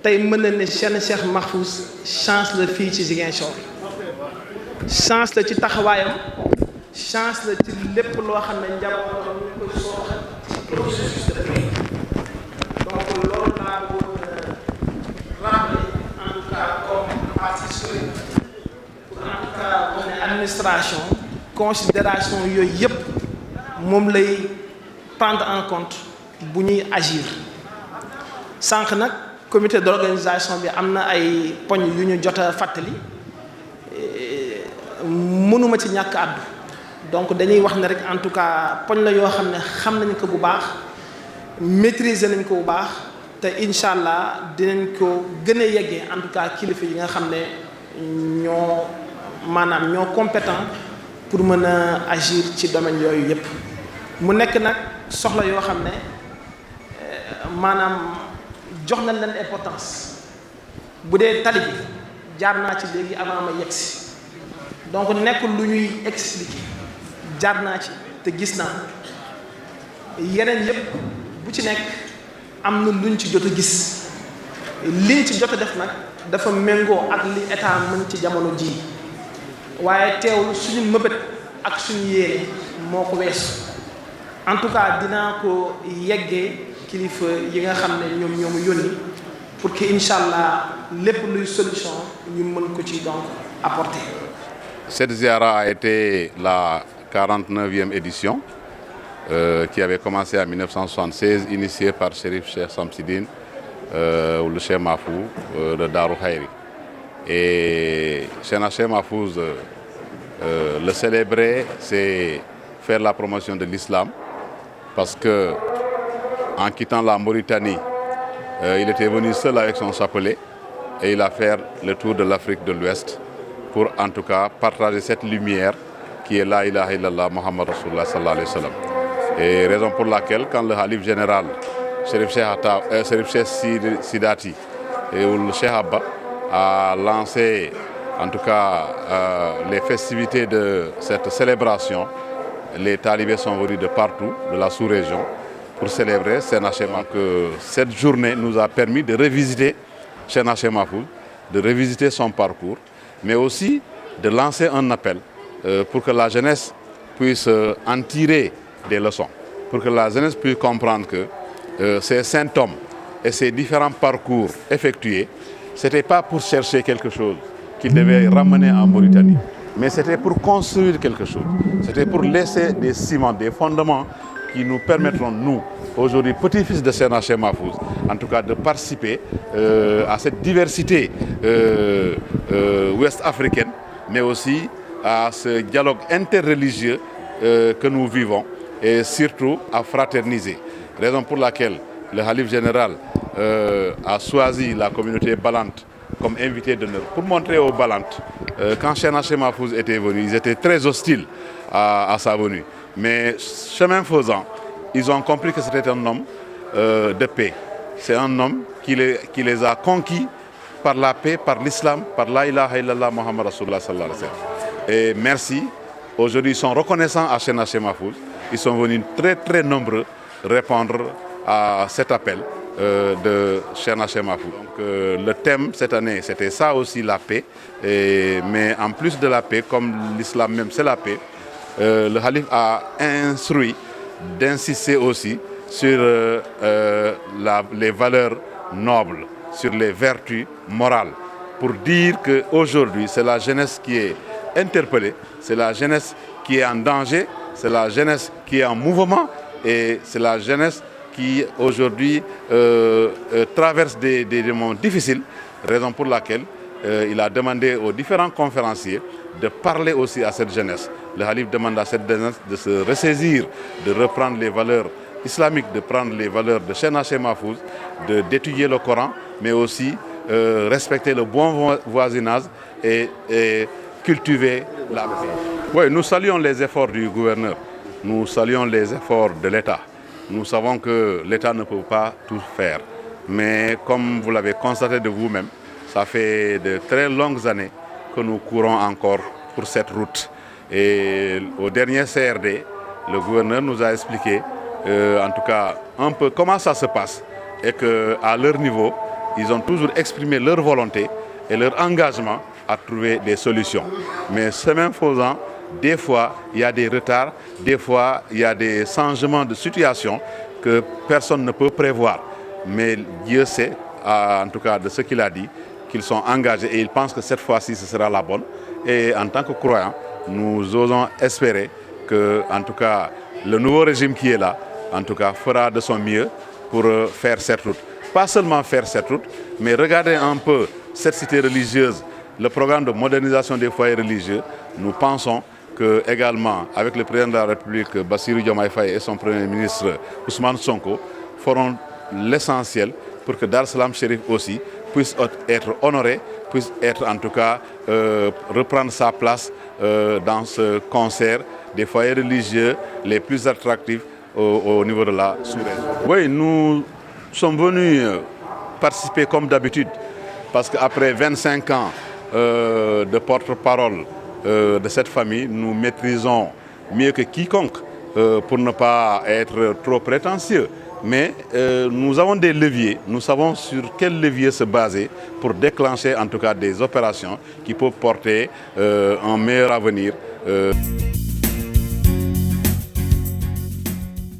tey mën na ne Cheikh Mahfouz chance la fii ci Ziguinchor chance la ci taxawaayam chance la ci lépp loo xam ne njabootam ñu koy sooxal ci processus de paix donc loolu laa bëggoon rappeler en tout cas comme partie sur pour en tout cas wax ne administration considération yooyu yëpp moom lay prendre en compte bu ñuy agir sànq nag comité d'organisation bi am na ay poñ yu ñu jot a fàttali mënuma ci ñàkk àddu donc dañuy wax ne rek en tout cas poñ la yoo xam ne xam nañ ko bu baax maîtriser nañ ko bu baax te incha allah dinañ ko gën a yeggee en tout cas kilifa yi nga xam ne ñoo compétent pour mën a agir ci domaine yooyu yépp mu nekk nag soxla yoo xam ne maanaam jox nañ leen importance bu dee tali bi jaar naa ci léegi avant ma yegsi donc nekkul lu ñuy expliquer jaar naa ci te gis naa yeneen yépp bu ci nekk am na luñ ci jot a gis liñ ci jot a def nag dafa méngoo ak li état mën ci jamono ji waaye teewul suñu mëbët ak suñu yéene moo ko weesu en tout cas dinaa ko yeggee kilifa yi nga xam ne ñoom ñoo ma yónni pour que incha allah lépp luy solution ñu mën ko ci donc apporter. Cette ziara a été la 49e édition qui avait commencé en 1976, initiée par Chérif Cheikh Samsidine, le Cheikh Mahfouz de Darou Khayri. Et Cheikh Mahfouz, le célébrer, c'est faire la promotion de l'islam, parce que en quittant la Mauritanie, il était venu seul avec son chapelet et il a fait le tour de l'Afrique de l'Ouest pour en tout cas partager cette lumière qui est la ilaha illallah Muhammad Rasulullah sallallahu alayhi wa sallam. Et raison pour laquelle quand le Khalif général Chérif Cheikh Sidati et le Cheikh Abba a lancé en tout cas les festivités de cette célébration, les talibés sont venus de partout, de la sous-région, pour célébrer Cheikh Cheikh Mahfouz. Cette journée nous a permis de revisiter Cheikh Cheikh Mahfouz, de revisiter son parcours, mais aussi de lancer un appel pour que la jeunesse puisse en tirer des leçons, pour que la jeunesse puisse comprendre que ces saints hommes et ces différents parcours effectués, ce n'était pas pour chercher quelque chose qu'ils devaient ramener en Mauritanie, mais c'était pour construire quelque chose. C'était pour laisser des ciments, des fondements qui nous permettront, nous, aujourd'hui, petits-fils de Cheikh Cheikh Mahfouz, en tout cas de participer à cette diversité ouest-africaine, mais aussi à ce dialogue interreligieux que nous vivons et surtout à fraterniser. Raison pour laquelle le Khalif général a choisi la communauté balante comme invité d'honneur pour montrer aux Balantes quand Cheikh Cheikh Mahfouz était venu, ils étaient très hostiles à sa venue. Mais chemin faisant, ils ont compris que c'était un homme de paix. C'est un homme qui les a conquis par la paix, par l'islam, par la ilaha illallah Muhammad Rasulullah sallallahu alayhi wa sallam. Et merci. Aujourd'hui, ils sont reconnaissants à Cheikh Cheikh Mahfouz. Ils sont venus très très nombreux répondre à cet appel de Cheikh Cheikh Mahfouz. Donc le thème cette année, c'était ça aussi, la paix. Mais en plus de la paix, comme l'islam même c'est la paix, le Khalif a instruit d'insister aussi sur les valeurs nobles, sur les vertus morales, pour dire qu'aujourd'hui, c'est la jeunesse qui est interpellée, c'est la jeunesse qui est en danger, c'est la jeunesse qui est en mouvement et c'est la jeunesse qui aujourd'hui traverse des moments difficiles, raison pour laquelle il a demandé aux différents conférenciers de parler aussi à cette jeunesse. Le Khalif demande à cette jeunesse de se ressaisir, de reprendre les valeurs islamiques, de prendre les valeurs de Cheikh Cheikh Mahfouz, d'étudier le Coran, mais aussi respecter le bon voisinage et cultiver la paix. Oui, nous saluons les efforts du gouverneur, nous saluons les efforts de l'État. Nous savons que l'État ne peut pas tout faire, mais comme vous l'avez constaté de vous-même, ça fait de très longues années que nous courons encore pour cette route. Et au dernier CRD, le gouverneur nous a expliqué, en tout cas, un peu comment ça se passe et qu'à leur niveau, ils ont toujours exprimé leur volonté et leur engagement à trouver des solutions. Mais ce même faisant, des fois, il y a des retards, des fois, il y a des changements de situation que personne ne peut prévoir. Mais Dieu sait, en tout cas de ce qu'il a dit, qu'ils sont engagés et ils pensent que cette fois-ci, ce sera la bonne. Et en tant que croyants, nous osons espérer que, en tout cas, le nouveau régime qui est là, en tout cas, fera de son mieux pour faire cette route. Pas seulement faire cette route, mais regarder un peu cette cité religieuse, le programme de modernisation des foyers religieux. Nous pensons que également, avec le président de la République, Bassirou Diomaye Faye, et son premier ministre, Ousmane Sonko, feront l'essentiel pour que Dar Salam Chérif aussi puisse être honoré, puisse être en tout cas reprendre sa place dans ce concert des foyers religieux les plus attractifs au niveau de la sous-région. Oui, nous sommes venus participer comme d'habitude parce qu'après 25 ans de porte-parole de cette famille, nous maîtrisons mieux que quiconque pour ne pas être trop prétentieux. Mais nous avons des leviers, nous savons sur quel levier se baser pour déclencher en tout cas des opérations qui peuvent porter un meilleur avenir.